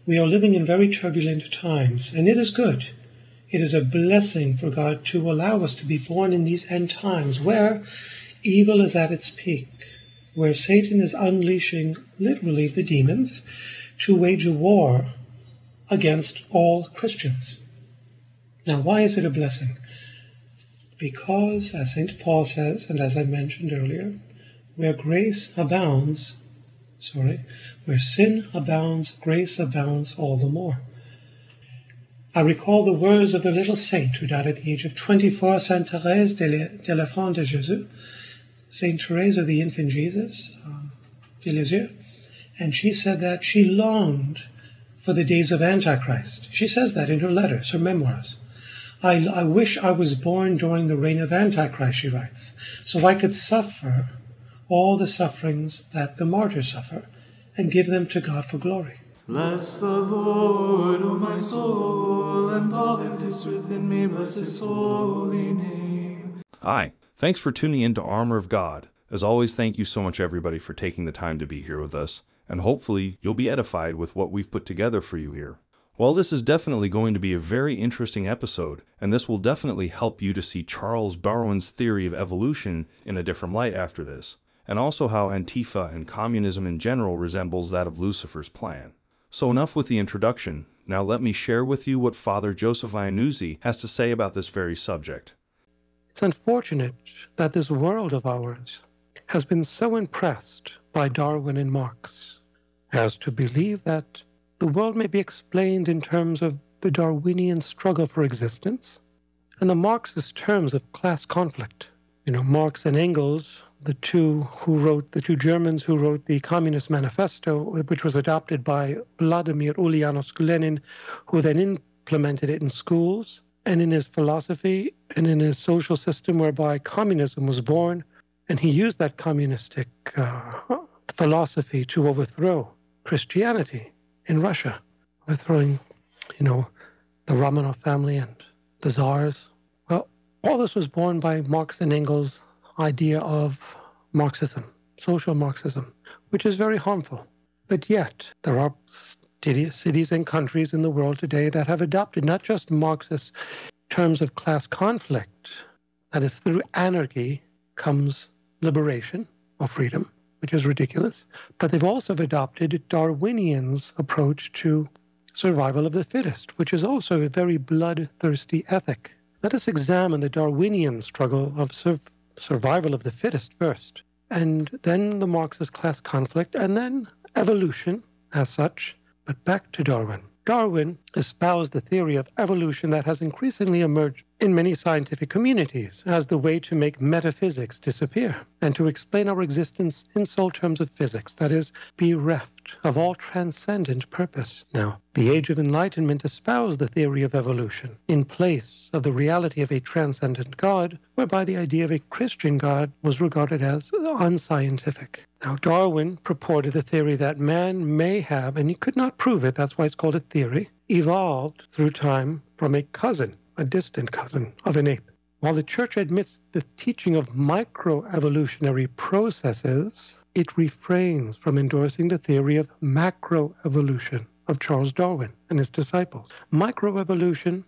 We are living in very turbulent times, and it is good. It is a blessing for God to allow us to be born in these end times where evil is at its peak, where Satan is unleashing literally the demons to wage a war against all Christians. Now, why is it a blessing? Because, as St. Paul says, and as I mentioned earlier, where sin abounds, grace abounds all the more. I recall the words of the little saint who died at the age of 24, Sainte Thérèse de l'Enfant de Jésus, Saint Therese of the Infant Jesus, de Lisieux, and she said that she longed for the days of Antichrist. She says that in her letters, her memoirs. I wish I was born during the reign of Antichrist, she writes, so I could suffer all the sufferings that the martyrs suffer and give them to God for glory. Bless the Lord, O my soul, and all that is within me, bless his holy name. Hi, thanks for tuning in to Armor of God. As always, thank you so much, everybody, for taking the time to be here with us, and hopefully you'll be edified with what we've put together for you here. Well, this is definitely going to be a very interesting episode, and this will definitely help you to see Charles Darwin's theory of evolution in a different light after this, and also how Antifa and communism in general resembles that of Lucifer's plan. So enough with the introduction. Now let me share with you what Father Joseph Iannuzzi has to say about this very subject. It's unfortunate that this world of ours has been so impressed by Darwin and Marx as to believe that the world may be explained in terms of the Darwinian struggle for existence and the Marxist terms of class conflict. Marx and Engels, the two Germans who wrote the Communist Manifesto, which was adopted by Vladimir Ulyanovsky Lenin, who then implemented it in schools and in his philosophy and in his social system whereby communism was born. And he used that communistic philosophy to overthrow Christianity in Russia, overthrowing, the Romanov family and the Tsars. Well, all this was born by Marx and Engels' idea of Marxism, social Marxism, which is very harmful. But yet, there are cities and countries in the world today that have adopted not just Marxist terms of class conflict, that is, through anarchy comes liberation or freedom, which is ridiculous, but they've also adopted Darwinian's approach to survival of the fittest, which is also a very bloodthirsty ethic. Let us examine the Darwinian struggle of survival of the fittest first, and then the Marxist class conflict, and then evolution as such. But back to Darwin. Darwin espoused the theory of evolution that has increasingly emerged in many scientific communities as the way to make metaphysics disappear and to explain our existence in sole terms of physics, that is, bereft of all transcendent purpose. Now, the Age of Enlightenment espoused the theory of evolution in place of the reality of a transcendent God, whereby the idea of a Christian God was regarded as unscientific. Now, Darwin purported the theory that man may have, and he could not prove it, that's why it's called a theory, evolved through time from a distant cousin of an ape. While the Church admits the teaching of microevolutionary processes, it refrains from endorsing the theory of macroevolution of Charles Darwin and his disciples. Microevolution,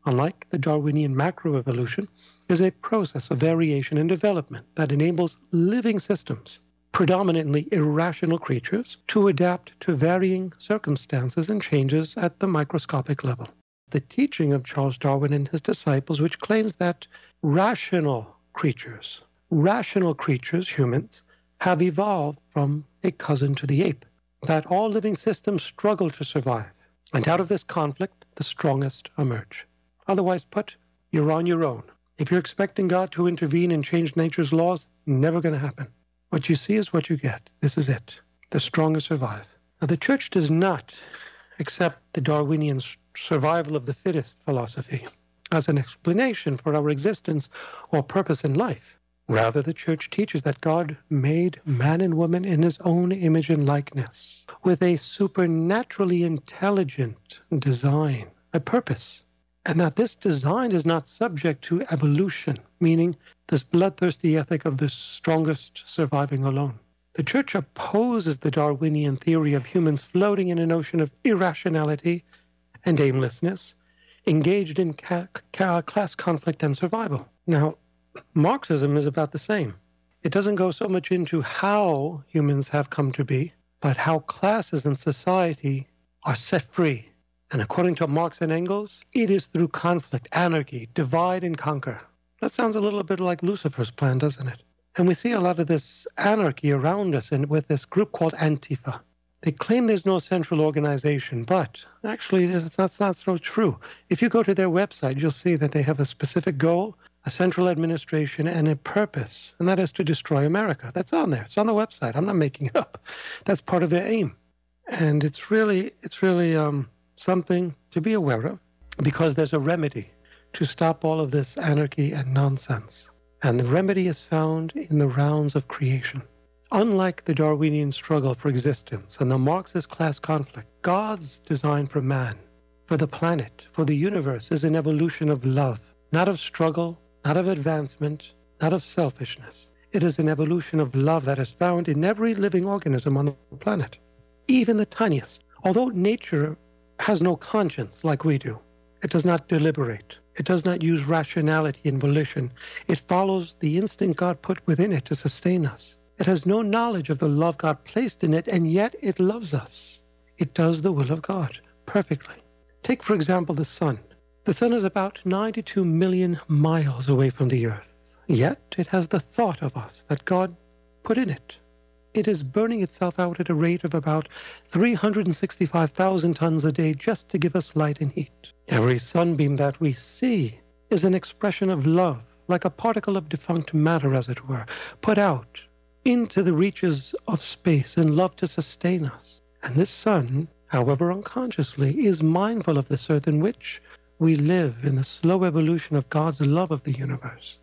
unlike the Darwinian macroevolution, is a process of variation and development that enables living systems, predominantly irrational creatures, to adapt to varying circumstances and changes at the microscopic level. The teaching of Charles Darwin and his disciples, which claims that rational creatures, humans, have evolved from a cousin to the ape, that all living systems struggle to survive, and out of this conflict, the strongest emerge. Otherwise put, you're on your own. If you're expecting God to intervene and change nature's laws, never going to happen. What you see is what you get. This is it. The strongest survive. Now, the Church does not accept the Darwinian survival of the fittest philosophy as an explanation for our existence or purpose in life. Rather, the Church teaches that God made man and woman in his own image and likeness, with a supernaturally intelligent design, a purpose, and that this design is not subject to evolution, meaning this bloodthirsty ethic of the strongest surviving alone. The church opposes the Darwinian theory of humans floating in an ocean of irrationality and aimlessness, engaged in class conflict and survival. Now, Marxism is about the same. It doesn't go so much into how humans have come to be, but how classes in society are set free. And according to Marx and Engels, it is through conflict, anarchy, divide and conquer. That sounds a little bit like Lucifer's plan, doesn't it? And we see a lot of this anarchy around us and with this group called Antifa. They claim there's no central organization, but actually that's not so true. If you go to their website, you'll see that they have a specific goal, a central administration, and a purpose, and that is to destroy America. That's on there. It's on the website. I'm not making it up. That's part of their aim. And it's really something to be aware of, because there's a remedy to stop all of this anarchy and nonsense. And the remedy is found in the rounds of creation. Unlike the Darwinian struggle for existence and the Marxist class conflict, God's design for man, for the planet, for the universe is an evolution of love, not of struggle, not of advancement, not of selfishness. It is an evolution of love that is found in every living organism on the planet, even the tiniest. Although nature has no conscience like we do, it does not deliberate. It does not use rationality and volition. It follows the instinct God put within it to sustain us. It has no knowledge of the love God placed in it, and yet it loves us. It does the will of God perfectly. Take, for example, the sun. The sun is about 92 million miles away from the earth, yet it has the thought of us that God put in it. It is burning itself out at a rate of about 365,000 tons a day just to give us light and heat. Every sunbeam that we see is an expression of love, like a particle of defunct matter, as it were, put out into the reaches of space in love to sustain us. And this sun, however unconsciously, is mindful of this earth in which we live in the slow evolution of God's love of the universe.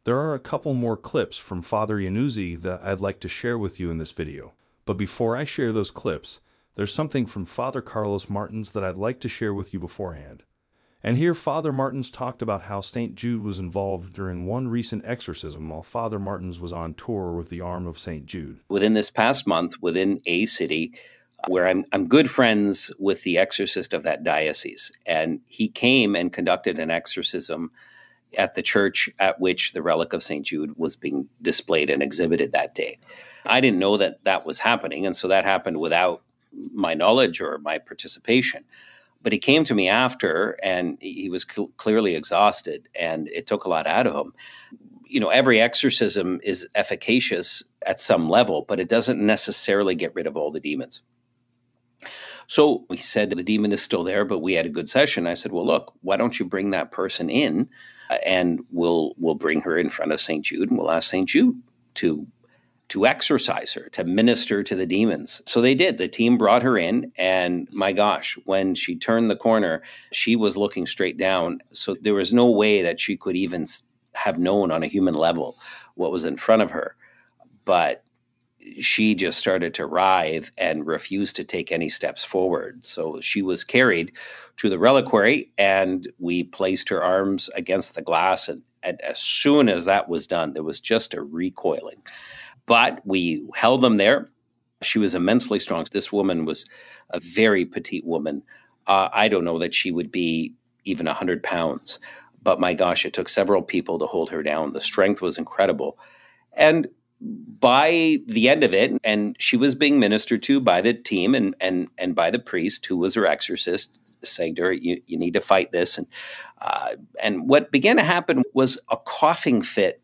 There are a couple more clips from Father Iannuzzi that I'd like to share with you in this video. But before I share those clips, there's something from Father Carlos Martins that I'd like to share with you beforehand. And here Father Martins talked about how St. Jude was involved during one recent exorcism while Father Martins was on tour with the arm of St. Jude. Within this past month, within a city, where I'm good friends with the exorcist of that diocese, and he came and conducted an exorcism at the church at which the relic of St. Jude was being displayed and exhibited that day. I didn't know that that was happening, and so that happened without my knowledge or my participation. But he came to me after, and he was clearly exhausted, and it took a lot out of him. You know, every exorcism is efficacious at some level, but it doesn't necessarily get rid of all the demons. So he said the demon is still there, but we had a good session. I said, well, look, why don't you bring that person in, and we'll bring her in front of St. Jude, and we'll ask St. Jude to exorcise her, to minister to the demons. So they did. The team brought her in, and my gosh, when she turned the corner, she was looking straight down. So there was no way that she could even have known on a human level what was in front of her. But she just started to writhe and refused to take any steps forward. So she was carried to the reliquary, and we placed her arms against the glass. And as soon as that was done, there was just a recoiling. But we held them there. She was immensely strong. This woman was a very petite woman. I don't know that she would be even 100 pounds. But my gosh, it took several people to hold her down. The strength was incredible. And by the end of it, and she was being ministered to by the team and by the priest who was her exorcist, saying to her, you need to fight this. And what began to happen was a coughing fit,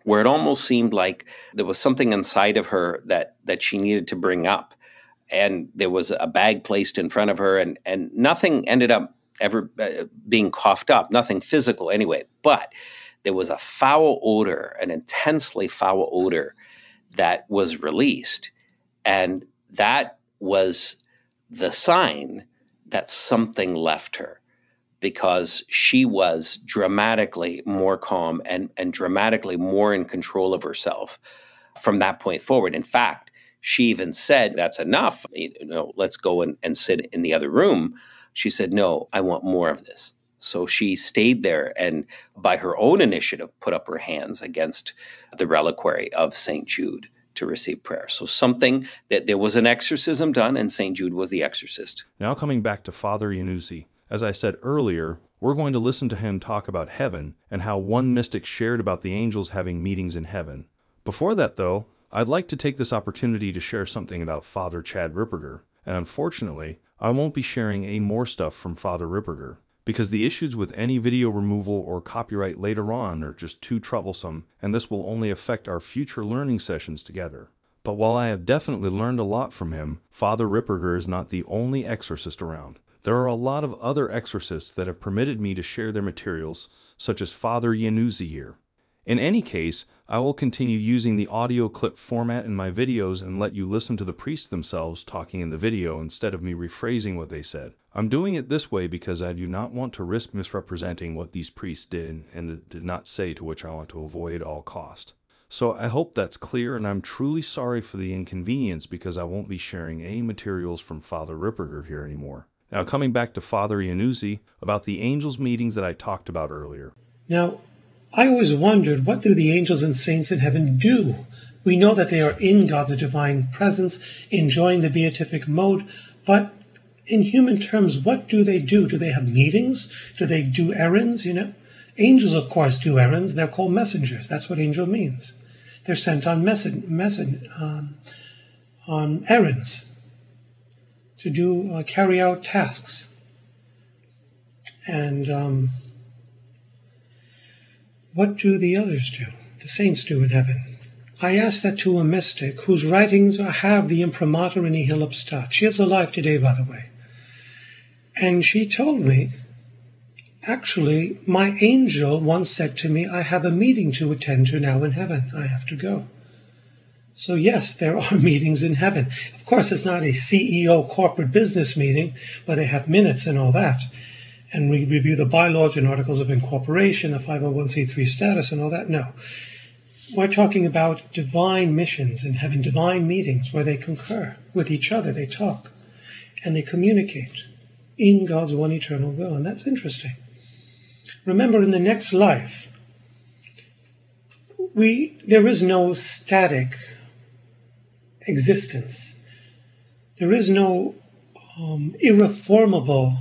where it almost seemed like there was something inside of her that she needed to bring up. And there was a bag placed in front of her, and nothing ended up ever being coughed up, nothing physical anyway. But there was a foul odor, an intensely foul odor that was released. And that was the sign that something left her, because she was dramatically more calm and dramatically more in control of herself from that point forward. In fact, she even said, that's enough, let's go and sit in the other room. She said, no, I want more of this. So she stayed there and by her own initiative put up her hands against the reliquary of St. Jude. to receive prayer. So something that there was an exorcism done, and St. Jude was the exorcist. Now coming back to Father Iannuzzi, as I said earlier, we're going to listen to him talk about heaven and how one mystic shared about the angels having meetings in heaven. Before that, though, I'd like to take this opportunity to share something about Father Chad Ripperger, and unfortunately, I won't be sharing any more stuff from Father Ripperger, because the issues with any video removal or copyright later on are just too troublesome, and this will only affect our future learning sessions together. But while I have definitely learned a lot from him, Father Ripperger is not the only exorcist around. There are a lot of other exorcists that have permitted me to share their materials, such as Father Iannuzzi here. In any case, I will continue using the audio clip format in my videos and let you listen to the priests themselves talking in the video instead of me rephrasing what they said. I'm doing it this way because I do not want to risk misrepresenting what these priests did and did not say, to which I want to avoid at all cost. So I hope that's clear, and I'm truly sorry for the inconvenience because I won't be sharing any materials from Father Ripperger here anymore. Now coming back to Father Iannuzzi about the angels meetings that I talked about earlier. Now, I always wondered, what do the angels and saints in heaven do? We know that they are in God's divine presence, enjoying the beatific mode, but in human terms, what do they do? Do they have meetings? Do they do errands, Angels, of course, do errands. They're called messengers. That's what angel means. They're sent on on errands to carry out tasks. And what do the others do? The saints do in heaven. I asked that to a mystic whose writings have the imprimatur in nihil obstat. She is alive today, by the way. And she told me, actually, my angel once said to me, I have a meeting to attend to now in heaven. I have to go. So yes, there are meetings in heaven. Of course, it's not a CEO corporate business meeting where they have minutes and all that. And we review the bylaws and articles of incorporation, a 501c3 status and all that. No. We're talking about divine missions in heaven, divine meetings where they concur with each other, they talk, and they communicate in God's one eternal will. And that's interesting. Remember, in the next life, there is no static existence. There is no irreformable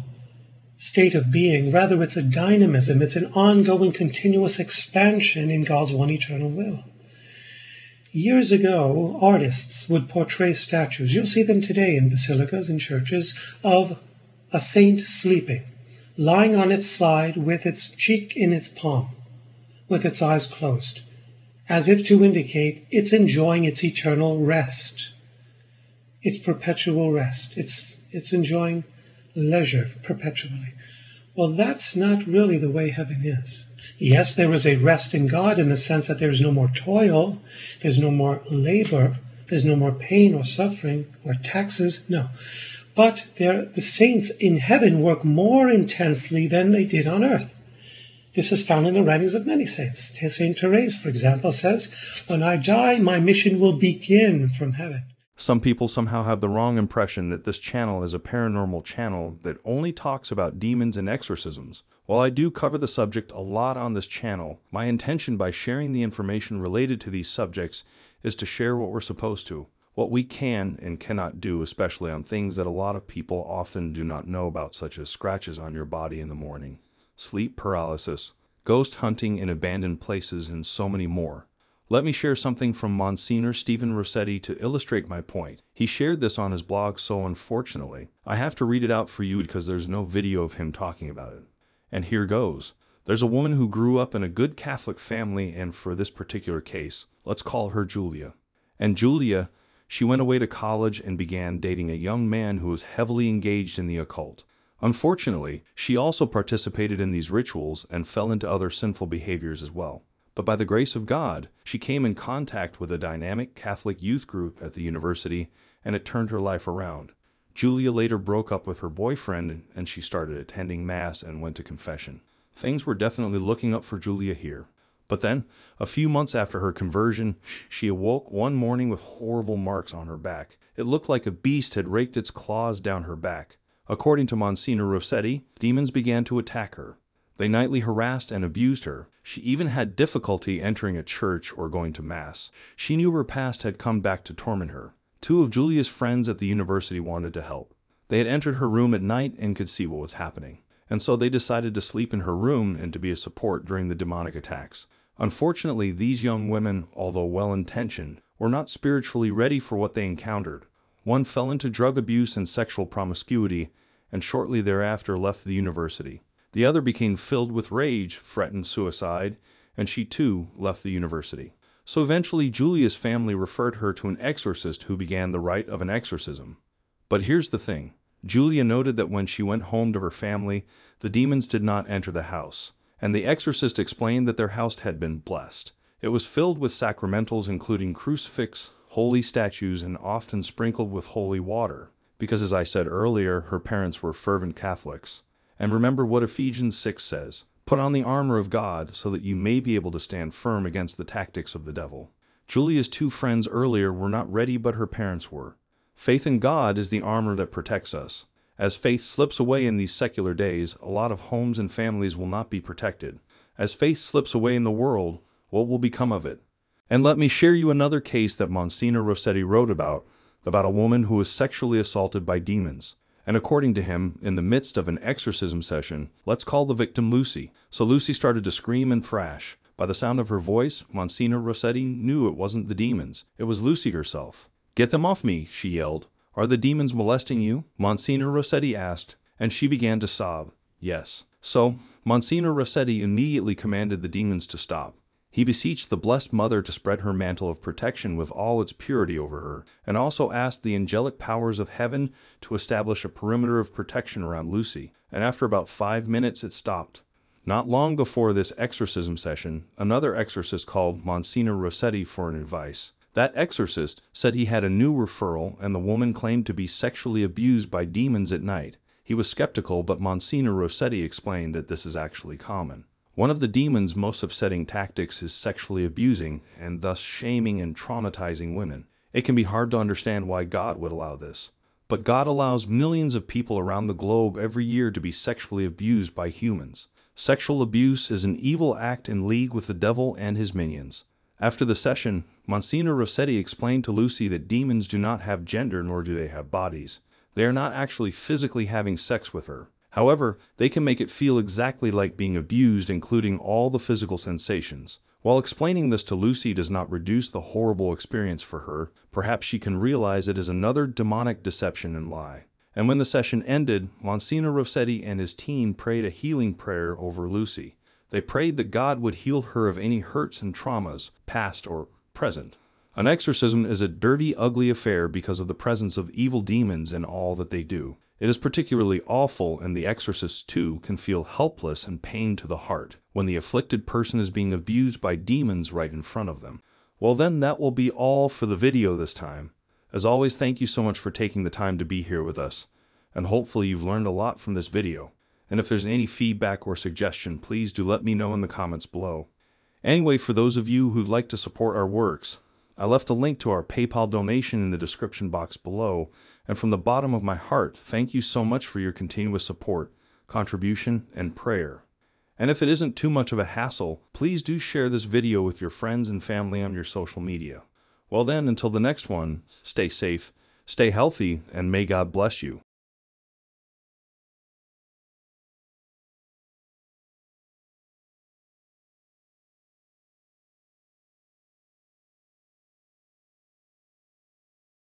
state of being. Rather, it's a dynamism. It's an ongoing, continuous expansion in God's one eternal will. Years ago, artists would portray statues. You'll see them today in basilicas and churches of a saint sleeping, lying on its side with its cheek in its palm, with its eyes closed, as if to indicate it's enjoying its eternal rest, its perpetual rest. It's enjoying leisure perpetually. Well, that's not really the way heaven is. Yes, there is a rest in God in the sense that there's no more toil, there's no more labor, there's no more pain or suffering or taxes, no. But the saints in heaven work more intensely than they did on earth. This is found in the writings of many saints. St. Therese, for example, says, when I die, my mission will begin from heaven. Some people somehow have the wrong impression that this channel is a paranormal channel that only talks about demons and exorcisms. While I do cover the subject a lot on this channel, my intention by sharing the information related to these subjects is to share what we're supposed to, what we can and cannot do, especially on things that a lot of people often do not know about, such as scratches on your body in the morning, sleep paralysis, ghost hunting in abandoned places, and so many more. Let me share something from Msgr Stephen Rossetti to illustrate my point. He shared this on his blog, so unfortunately, I have to read it out for you because there's no video of him talking about it. And here goes. There's a woman who grew up in a good Catholic family, and for this particular case, let's call her Julia. And Julia, she went away to college and began dating a young man who was heavily engaged in the occult. Unfortunately, she also participated in these rituals and fell into other sinful behaviors as well. But by the grace of God, she came in contact with a dynamic Catholic youth group at the university, and it turned her life around. Julia later broke up with her boyfriend, and she started attending Mass and went to confession. Things were definitely looking up for Julia here. But then, a few months after her conversion, she awoke one morning with horrible marks on her back. It looked like a beast had raked its claws down her back. According to Msgr Rossetti, demons began to attack her. They nightly harassed and abused her. She even had difficulty entering a church or going to Mass. She knew her past had come back to torment her. Two of Julia's friends at the university wanted to help. They had entered her room at night and could see what was happening, and so they decided to sleep in her room and to be a support during the demonic attacks. Unfortunately, these young women, although well-intentioned, were not spiritually ready for what they encountered. One fell into drug abuse and sexual promiscuity, and shortly thereafter left the university. The other became filled with rage, threatened suicide, and she too left the university. So eventually Julia's family referred her to an exorcist who began the rite of an exorcism. But here's the thing. Julia noted that when she went home to her family, the demons did not enter the house, and the exorcist explained that their house had been blessed. It was filled with sacramentals including crucifix, holy statues, and often sprinkled with holy water, because as I said earlier, her parents were fervent Catholics. And remember what Ephesians 6 says, "Put on the armor of God so that you may be able to stand firm against the tactics of the devil." Julia's two friends earlier were not ready, but her parents were. Faith in God is the armor that protects us. As faith slips away in these secular days, a lot of homes and families will not be protected. As faith slips away in the world, what will become of it? And let me share you another case that Msgr Rossetti wrote about a woman who was sexually assaulted by demons. And according to him, in the midst of an exorcism session, let's call the victim Lucy. So Lucy started to scream and thrash. By the sound of her voice, Msgr Rossetti knew it wasn't the demons. It was Lucy herself. "Get them off me," she yelled. "Are the demons molesting you?" Msgr Rossetti asked, and she began to sob. Yes. So, Msgr Rossetti immediately commanded the demons to stop. He beseeched the Blessed Mother to spread her mantle of protection with all its purity over her, and also asked the angelic powers of heaven to establish a perimeter of protection around Lucy, and after about 5 minutes it stopped. Not long before this exorcism session, another exorcist called Msgr Rossetti for an advice. That exorcist said he had a new referral, and the woman claimed to be sexually abused by demons at night. He was skeptical, but Msgr Rossetti explained that this is actually common. One of the demons' most upsetting tactics is sexually abusing, and thus shaming and traumatizing women. It can be hard to understand why God would allow this. But God allows millions of people around the globe every year to be sexually abused by humans. Sexual abuse is an evil act in league with the devil and his minions. After the session, Msgr Rossetti explained to Lucy that demons do not have gender, nor do they have bodies. They are not actually physically having sex with her. However, they can make it feel exactly like being abused, including all the physical sensations. While explaining this to Lucy does not reduce the horrible experience for her, perhaps she can realize it is another demonic deception and lie. And when the session ended, Msgr Rossetti and his team prayed a healing prayer over Lucy. They prayed that God would heal her of any hurts and traumas, past or present. An exorcism is a dirty, ugly affair because of the presence of evil demons in all that they do. It is particularly awful, and the exorcists too can feel helpless and pain to the heart when the afflicted person is being abused by demons right in front of them. Well then, that will be all for the video this time. As always, thank you so much for taking the time to be here with us, and hopefully you've learned a lot from this video. And if there's any feedback or suggestion, please do let me know in the comments below. Anyway, for those of you who'd like to support our works, I left a link to our PayPal donation in the description box below, and from the bottom of my heart, thank you so much for your continuous support, contribution, and prayer. And if it isn't too much of a hassle, please do share this video with your friends and family on your social media. Well then, until the next one, stay safe, stay healthy, and may God bless you.